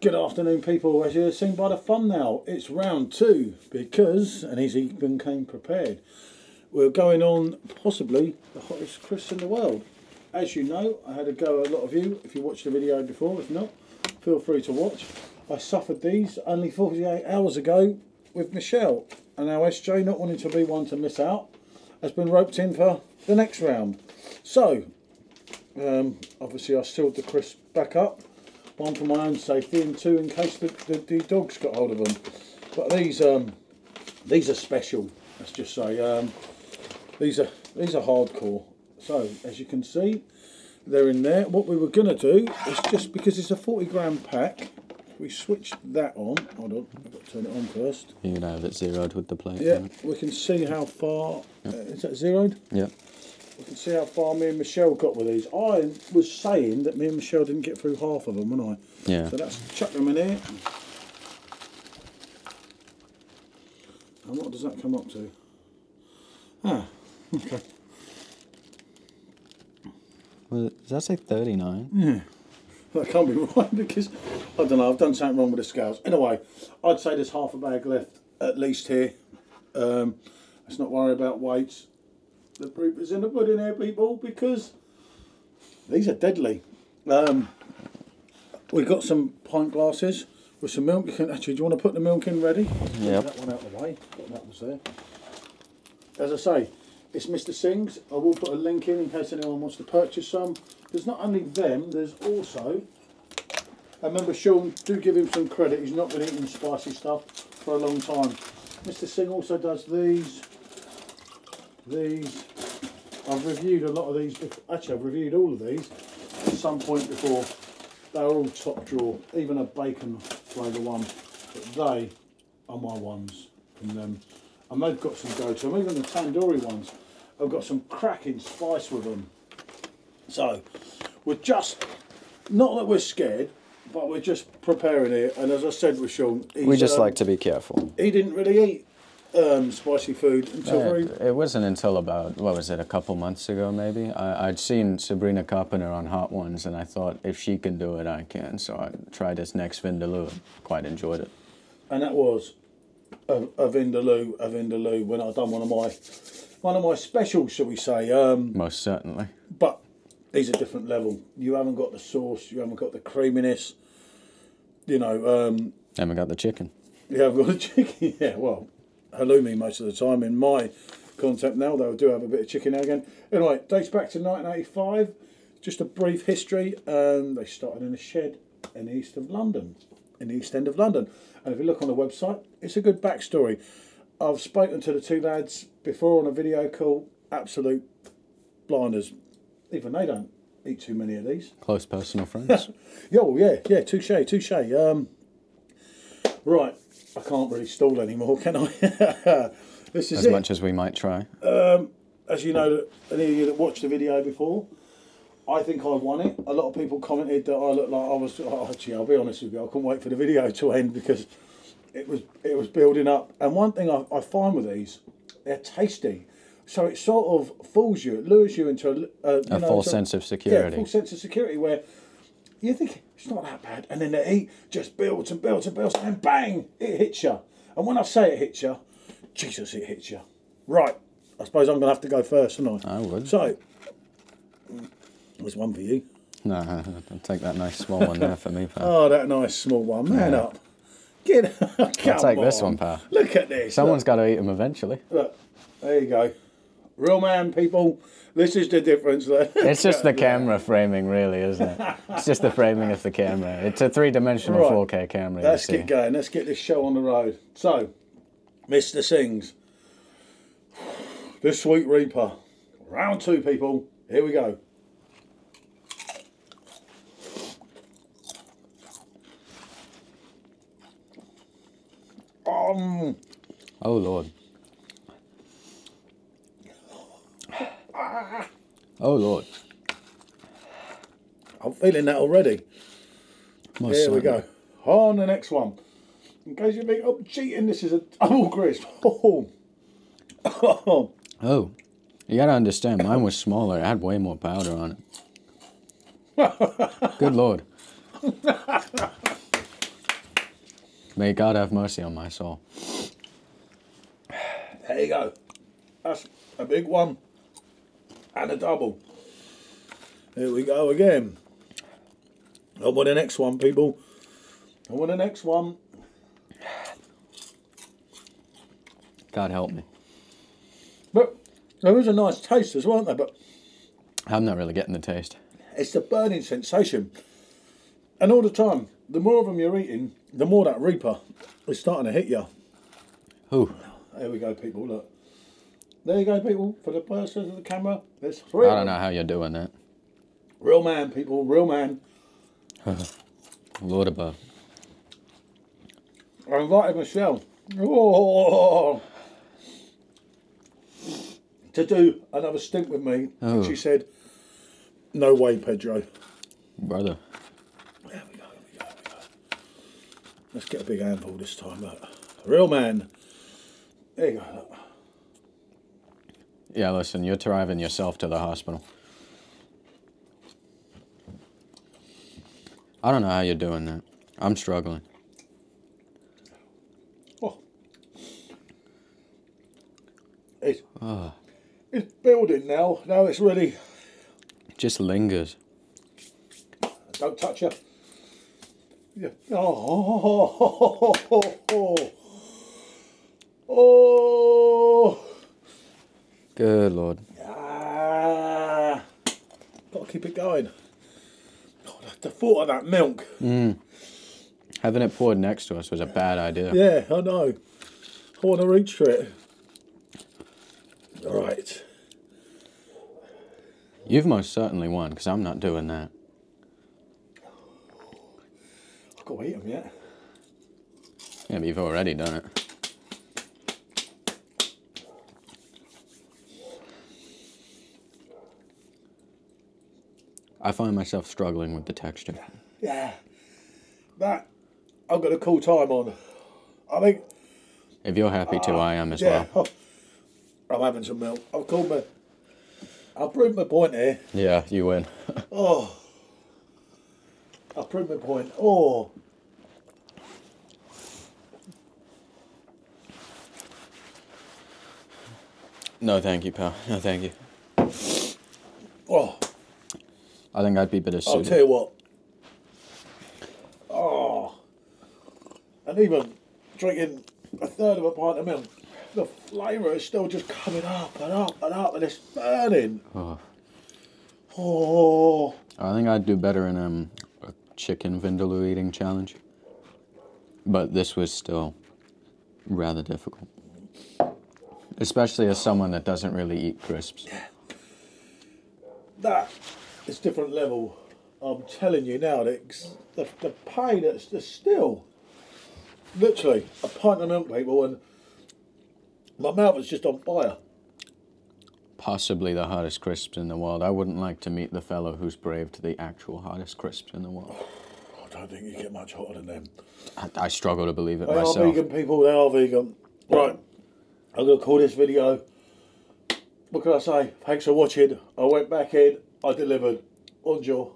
Good afternoon, people. As you've seen by the thumbnail, it's round 2 because, and he's even came prepared, we're going on possibly the hottest crisps in the world. As you know, I had a go at a lot of you. If you watched the video before, if not, feel free to watch. I suffered these only 48 hours ago with Michelle, and now SJ, not wanting to be one to miss out, has been roped in for the next round. So, obviously I sealed the crisps back up. One for my own safety and two in case the dogs got hold of them. But these are special. Let's just say these are hardcore. So as you can see, they're in there. What we were gonna do is, just because it's a 40-gram pack, we switched that on. Hold on, I've got to turn it on first. You can have it zeroed with the plate. Yeah, we can see how far. Yep. Is that zeroed? Yeah. We can see how far me and Michelle got with these. I was saying that me and Michelle didn't get through half of them, wasn't I? Yeah. So let's chuck them in here. And what does that come up to? Ah, okay. Well, does that say 39? Yeah. That can't be right because, I don't know, I've done something wrong with the scales. Anyway, I'd say there's half a bag left at least here. Let's not worry about weights. The proof is in the pudding here, people, because these are deadly. We've got some pint glasses with some milk. Actually, do you want to put the milk in ready? Yeah. That one out of the way. That was there. As I say, it's Mr Singhs. I will put a link in case anyone wants to purchase some. There's not only them, there's also, I remember Sean, do give him some credit, he's not been eating spicy stuff for a long time. Mr Singh also does these. I've reviewed a lot of these. Actually, I've reviewed all of these at some point before. They're all top drawer, even a bacon flavour one. But they are my ones from them. And they've got some go-to them. Even the tandoori ones have got some cracking spice with them. So, we're just, not that we're scared, but we're just preparing it. And as I said with Sean, We just like to be careful. he didn't really eat spicy food until It wasn't until about, what was it, a couple months ago maybe? I'd seen Sabrina Carpenter on Hot Ones and I thought if she can do it, I can. So I tried this next Vindaloo and quite enjoyed it. And that was a Vindaloo when I've done one of my specials, shall we say. Most certainly. But these are different level. You haven't got the sauce, you haven't got the creaminess, you know. Haven't got the chicken. You haven't got the chicken, yeah, well, halloumi most of the time in my concept now, they do have a bit of chicken now again. Anyway, dates back to 1985, just a brief history. They started in a shed in the east of London, in the East End of London. And if you look on the website, it's a good backstory. I've spoken to the two lads before on a video call, absolute blinders. Even they don't eat too many of these. Close personal friends. yeah, touche. Right, I can't really stall anymore, can I? This is as much as we might try. As you know, any of you that watched the video before, I think I won it. A lot of people commented that I looked like I was. Oh, actually, I'll be honest with you, I couldn't wait for the video to end because it was building up. And one thing I find with these, they're tasty. So it sort of fools you, it lures you into a false sense of security. Yeah, false sense of security where you think it's not that bad, and then the heat just builds and builds and builds, and then bang, it hits you. And when I say it hits you, Jesus, it hits you. Right, I suppose I'm going to have to go first, aren't I? I would. So, there's one for you. No, I'll take that nice small one there for me, pal. Oh, that nice small one. Man up. Get I'll take this one, pal. Look at this. Someone's got to eat them eventually. Look, there you go. Real man, people. This is the difference. It's just the camera framing, really, isn't it? It's just the framing of the camera. It's a three-dimensional Right. 4K camera. Let's get going. Let's get this show on the road. So, Mr Singhs, the Sweet Reaper. Round 2, people. Here we go. Oh, Lord. Oh, Lord. I'm feeling that already. Most Here we certainly. go. On the next one. In case you think, oh, cheating, this is a double crisp. Oh. Oh, you gotta understand, mine was smaller. It had way more powder on it. Good Lord. May God have mercy on my soul. There you go. That's a big one and a double. Here we go again. On with the next one, people. On with the next one. God help me. But there is a nice taste as well, isn't there? But I'm not really getting the taste. it's the burning sensation. And all the time, the more of them you're eating, the more that Reaper is starting to hit you. Ooh. There we go, people, look. There you go, people, for the person of the camera. There's 3 I don't know how you're doing that. Real man, people, real man. Lord above. I invited Michelle to do another stint with me. Oh. And she said, no way, Pedro. Brother. There we go, there we go, there we go. Let's get a big handful this time, look. Real man. There you go, look. Yeah, listen, you're driving yourself to the hospital. I don't know how you're doing that. I'm struggling. Oh. It's building now. Now it's ready. It just lingers. Don't touch her. Yeah. Oh. Good Lord. Ah. Got to keep it going. God, the thought of that milk. Having it poured next to us was a bad idea. Yeah, I know. I want to reach for it. All right. You've most certainly won, because I'm not doing that. I've got to eat them yet. Yeah, but you've already done it. I find myself struggling with the texture. Yeah. That, I've got a cool time on. I think... If you're happy to, I am as well. I'm having some milk. I've proved my point here. Yeah, you win. Oh. I've proved my point. Oh. No, thank you, pal. No, thank you. Oh. I think I'd be better suited. I'll tell you what. Oh. And even drinking a third of a pint of milk, the flavour is still just coming up and up and up, and it's burning. Oh. Oh. I think I'd do better in a chicken vindaloo eating challenge. But this was still rather difficult. Especially as someone that doesn't really eat crisps. That is different level. I'm telling you now, the pain that's still literally a pint of milk, people, and my mouth is just on fire. Possibly the hottest crisps in the world. I wouldn't like to meet the fellow who's braved the actual hottest crisps in the world. I don't think you get much hotter than them. I struggle to believe it They myself. are vegan, people, they are vegan. Right, I'm going to call this video. What can I say? Thanks for watching. I went back in, I delivered. On your